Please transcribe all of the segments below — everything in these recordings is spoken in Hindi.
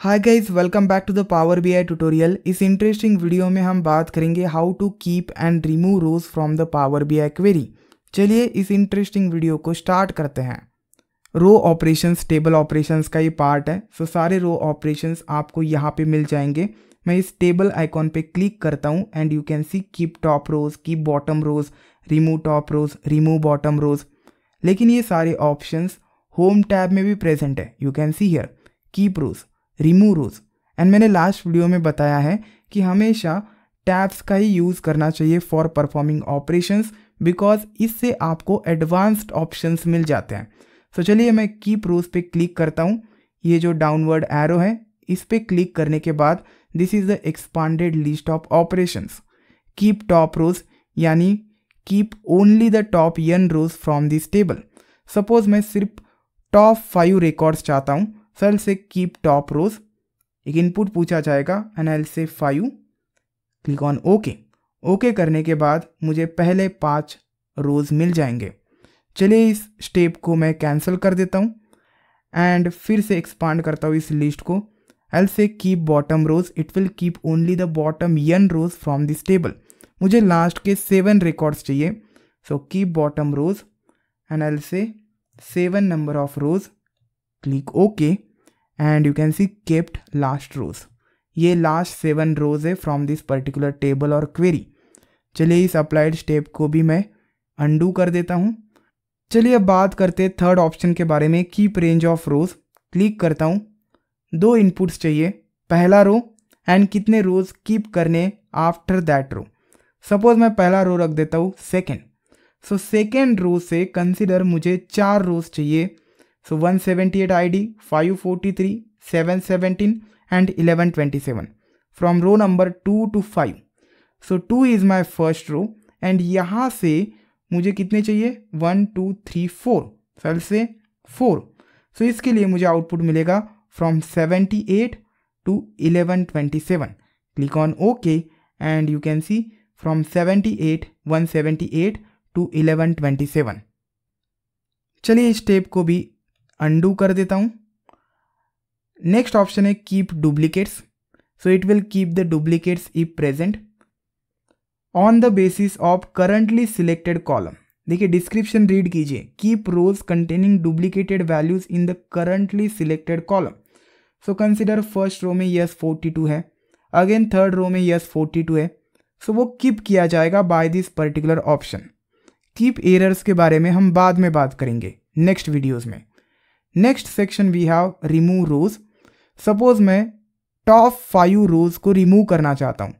Hi guys, welcome back to the power BI tutorial. इस इंटरेस्टिंग वीडियो में हम बात करेंगे how to keep and remove rows from the power BI query. चलिए इस इंटरेस्टिंग वीडियो को स्टार्ट करते हैं। रो ऑपरेशंस टेबल ऑपरेशंस का ये पार्ट है। सारे रो ऑपरेशंस आपको यहाँ पे मिल जाएंगे। मैं इस टेबल आइकॉन पे क्लिक करता हूँ and you can see keep top rows, keep bottom rows, remove top rows, remove bottom rows. लेकिन ये सारे ऑप्शंस होम टैब में भी प्रेजेंट है। You can see here keep rows, remove rows. And मैंने लास्ट वीडियो में बताया है कि हमेशा टैब्स का ही यूज़ करना चाहिए फॉर परफॉर्मिंग ऑपरेशंस, बिकॉज इससे आपको एडवांस्ड ऑप्शंस मिल जाते हैं। चलिए मैं कीप रोज पे क्लिक करता हूँ। ये जो डाउनवर्ड एरो है इस पे क्लिक करने के बाद this is the expanded list of operations. Keep top rows यानी keep only the top n rows from this table. Suppose मैं सिर्फ टॉप 5 रिकॉर्ड्स चाहता हूँ, सर से कीप टॉप रोज, एक इनपुट पूछा जाएगा एंड आई विल से 5, क्लिक ऑन ओके। ओके करने के बाद मुझे पहले 5 रोज मिल जाएंगे। चलिए इस स्टेप को मैं कैंसिल कर देता हूँ एंड फिर से एक्सपांड करता हूँ इस लिस्ट को। I will say keep bottom rows, it will keep only the bottom n rows from this table. मुझे लास्ट के 7 रिकॉर्ड्स चाहिए, so keep bottom rows and I will say 7 number of rows, click okay and you can see kept last rows. ये लास्ट 7 रोज है फ्रॉम दिस पर्टिकुलर टेबल और क्वेरी। चलिए इस अप्लाइड स्टेप को भी मैं अंडू कर देता हूँ। चलिए अब बात करते हैं थर्ड ऑप्शन के बारे में, keep range of rows. Click करता हूँ, 2 इनपुट्स चाहिए, पहला रो एंड कितने रोज कीप करने आफ्टर दैट रो। सपोज मैं पहला रो रख देता हूँ सेकेंड। सेकेंड रो से कंसिडर मुझे 4 रोज चाहिए। 178 ID, 543, 717 and 1127 from row number 2 to 5. 2 is my first row and यहाँ से मुझे कितने चाहिए 1 2 3 4, सेल से 4। इसके लिए मुझे आउटपुट मिलेगा from 78 to 1127. Click on OK and you can see from 178 to 1127. चलिए इस स्टेप को भी अंडू कर देता हूँ। नेक्स्ट ऑप्शन है keep duplicates. It will keep the duplicates if present on the basis of currently selected column. देखिए डिस्क्रिप्शन रीड कीजिए, keep rows containing duplicated values in the currently selected column. Consider first row में यस 42 है, अगेन थर्ड रो में यस 42 है, वो कीप किया जाएगा by this particular option. Keep errors के बारे में हम बाद में बात करेंगे नेक्स्ट वीडियोज में। Next section we have remove rows. Suppose मैं टॉप 5 रोज को रिमूव करना चाहता हूँ,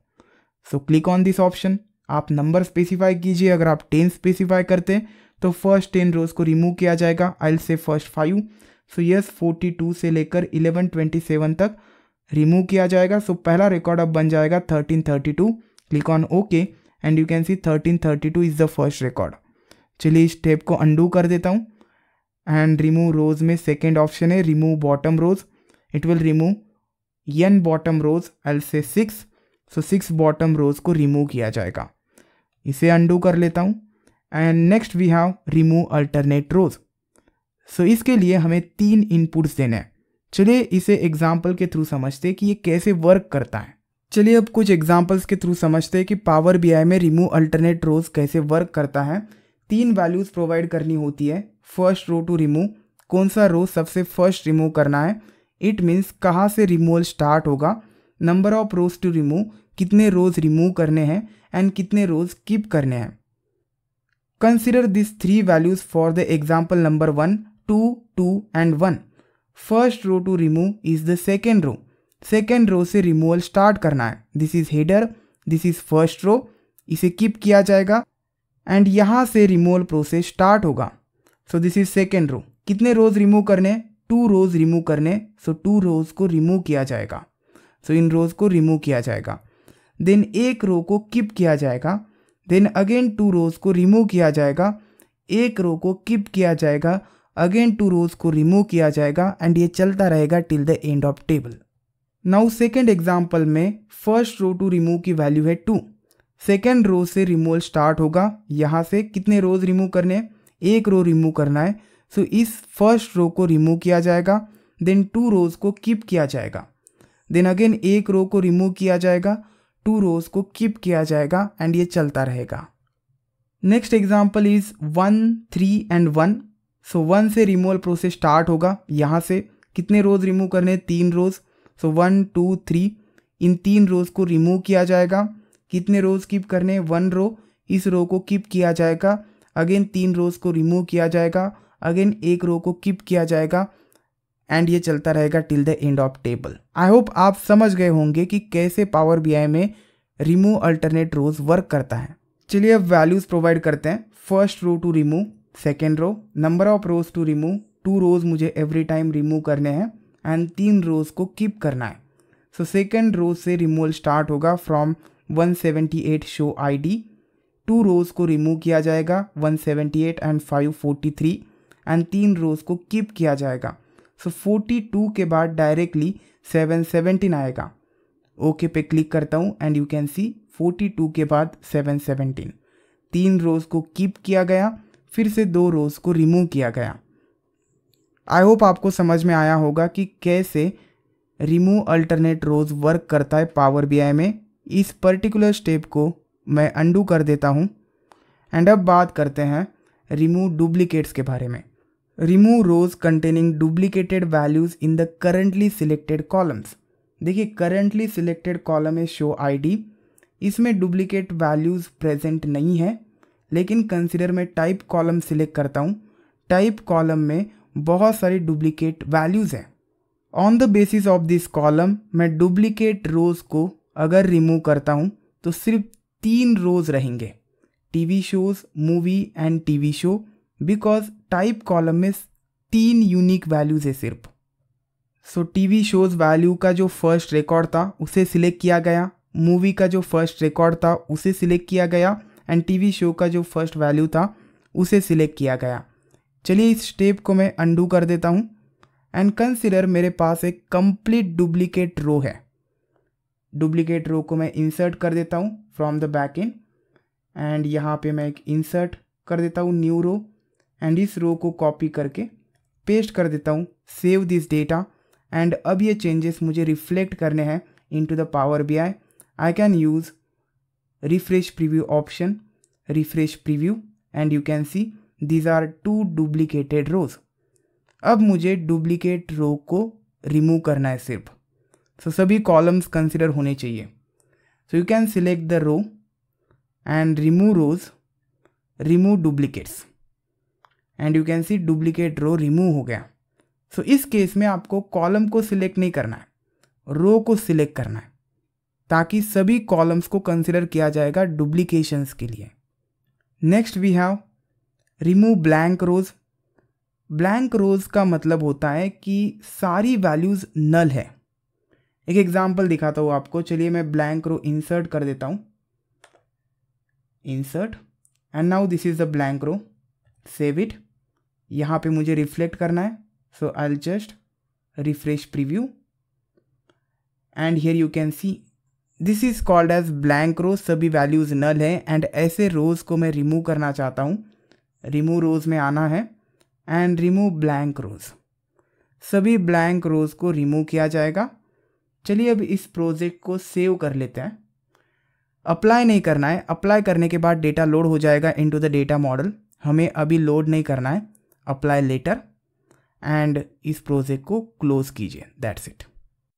क्लिक ऑन दिस ऑप्शन। आप नंबर स्पेसिफाई कीजिए, अगर आप 10 स्पेसिफाई करते हैं तो फर्स्ट 10 रोज को रिमूव किया जाएगा। आई विल से फर्स्ट 5, यस 42 से लेकर 1127 तक रिमूव किया जाएगा। पहला रिकॉर्ड अब बन जाएगा 1332, click on okay and you can C 1332 is the first record. चलिए इस स्टेप को अंडू कर देता हूँ एंड रिमूव रोज में सेकेंड ऑप्शन है remove bottom rows. It will remove n bottom rows, I will say 6, 6 bottom रोज को रिमूव किया जाएगा। इसे अंडू कर लेता हूँ and next we have remove alternate rows. इसके लिए हमें 3 इनपुट्स देने हैं। चलिए इसे एग्जाम्पल के थ्रू समझते हैं कि ये कैसे वर्क करता है। चलिए अब कुछ एग्जाम्पल्स के थ्रू समझते हैं कि पावर बीआई में रिमूव अल्टरनेट रोज कैसे वर्क करता है। 3 वैल्यूज प्रोवाइड करनी होती है। फर्स्ट रो टू रिमूव, कौन सा रो सबसे फर्स्ट रिमूव करना है, इट मीन्स कहाँ से रिमूवल स्टार्ट होगा। Number of rows to remove, कितने रोज रिमूव करने हैं एंड कितने रोज कीप करने हैं। Consider this 3 values for the example number 1, 2, 2 and 1। First row to remove is the second row. Second row से रिमूवल स्टार्ट करना है। This is header, this is first row, इसे कीप किया जाएगा एंड यहाँ से रिमूवल प्रोसेस स्टार्ट होगा। This is second row. कितने रोज रिमूव करने, 2 रोज रिमूव करने, 2 रोज को रिमूव किया जाएगा। इन रोज को रिमूव किया जाएगा, देन एक रो को कीप किया जाएगा, देन अगेन 2 रोज को रिमूव किया जाएगा, एक रो को कीप किया जाएगा, अगेन 2 रोज को रिमूव किया जाएगा एंड ये चलता रहेगा till the end of table. Now second example में फर्स्ट रो टू रिमूव की वैल्यू है 2। सेकेंड रो से रिमूवल स्टार्ट होगा। यहाँ से कितने रोज रिमूव करने, एक रो रिमूव करना है। इस फर्स्ट रो को रिमूव किया जाएगा, देन 2 रोज को कीप किया जाएगा। देन अगेन एक रो को रिमूव किया जाएगा, 2 रोज को कीप किया जाएगा एंड ये चलता रहेगा। Next example is 1, 3 and 1। सो 1 से रिमूवल प्रोसेस स्टार्ट होगा। यहाँ से कितने रोज रिमूव करने, 3 रोज। सो 1, 2, 3, इन 3 रोज को रिमूव किया जाएगा। कितने रोज कीप करने, 1 रो, इस रो को कीप किया जाएगा। अगेन 3 रोज को रिमूव किया जाएगा, अगेन एक रो को कीप किया जाएगा एंड ये चलता रहेगा till the end of table. I hope आप समझ गए होंगे कि कैसे पावर बीआई में रिमूव अल्टरनेट रोज वर्क करता है। चलिए अब वैल्यूज प्रोवाइड करते हैं। First row to remove, second row, number of rows to remove, 2 rows मुझे एवरी टाइम रिमूव करने हैं एंड 3 रोज को कीप करना है। सो सेकेंड रोज से रिमूवल स्टार्ट होगा फ्रॉम 178 शो आईडी, 2 रोज को रिमूव किया जाएगा 178 एंड 543 एंड 3 रोज को कीप किया जाएगा। सो 42 के बाद डायरेक्टली 717 आएगा। ओके पे क्लिक करता हूँ एंड यू कैन सी 42 के बाद 717, 3 रोज को कीप किया गया, फिर से 2 रोज को रिमूव किया गया। आई होप आपको समझ में आया होगा कि कैसे रिमूव अल्टरनेट रोज वर्क करता है पावर बीआई में। इस पर्टिकुलर स्टेप को मैं अंडू कर देता हूँ एंड अब बात करते हैं रिमूव डुप्लीकेट्स के बारे में। Remove rows containing duplicated values in the currently selected columns. देखिए करंटली सिलेक्टेड कॉलम है शो आईडी, इसमें डुप्लीकेट वैल्यूज प्रेजेंट नहीं है, लेकिन कंसिडर मैं टाइप कॉलम सिलेक्ट करता हूँ। टाइप कॉलम में बहुत सारी डुप्लीकेट वैल्यूज हैं। On the basis of this column मैं डुप्लीकेट रोज को अगर रिमूव करता हूँ तो सिर्फ 3 रोज रहेंगे, TV shows, movie and TV show, because type column में 3 यूनिक वैल्यूज है सिर्फ। सो टीवी शोज वैल्यू का जो फर्स्ट रिकॉर्ड था उसे सिलेक्ट किया गया, मूवी का जो फर्स्ट रिकॉर्ड था उसे सिलेक्ट किया गया एंड टीवी शो का जो फर्स्ट वैल्यू था उसे सिलेक्ट किया गया। चलिए इस स्टेप को मैं अंडू कर देता हूँ एंड कंसिडर मेरे पास एक कंप्लीट डुप्लीकेट रो है। डुप्लीकेट रो को मैं इंसर्ट कर देता हूँ from the back and and यहाँ पे मैं एक इंसर्ट कर देता हूँ न्यू रो एंड इस रो को कॉपी करके पेस्ट कर देता हूँ, सेव दिस डेटा एंड अब ये चेंजेस मुझे रिफ्लेक्ट करने हैं into the power BI. I can use refresh preview option, refresh preview and you can see these are 2 duplicated rows. अब मुझे डुप्लीकेट रो को रिमूव करना है सिर्फ। सो सभी कॉलम्स कंसिडर होने चाहिए। So you can select the row and remove rows, remove duplicates and you can see duplicate row remove हो गया। सो इस केस में आपको कॉलम को सिलेक्ट नहीं करना है, रो को सिलेक्ट करना है, ताकि सभी कॉलम्स को कंसिडर किया जाएगा डुप्लीकेशंस के लिए। Next we have remove blank rows. Blank rows का मतलब होता है कि सारी वैल्यूज नल है। एक एग्जांपल दिखाता हूँ आपको। चलिए मैं ब्लैंक रो इंसर्ट कर देता हूँ, insert and now this is the blank row, save it. यहाँ पे मुझे रिफ्लेक्ट करना है, so I will just refresh preview and here you can see this is called as blank row. सभी वैल्यूज नल है एंड ऐसे रोज को मैं रिमूव करना चाहता हूँ। रिमूव रोज में आना है एंड रिमूव ब्लैंक रोज। सभी ब्लैंक रोज को रिमूव किया जाएगा। चलिए अब इस प्रोजेक्ट को सेव कर लेते हैं। अप्लाई नहीं करना है, अप्लाई करने के बाद डेटा लोड हो जाएगा इनटू द डेटा मॉडल। हमें अभी लोड नहीं करना है, अप्लाई लेटर एंड इस प्रोजेक्ट को क्लोज कीजिए, दैट्स इट।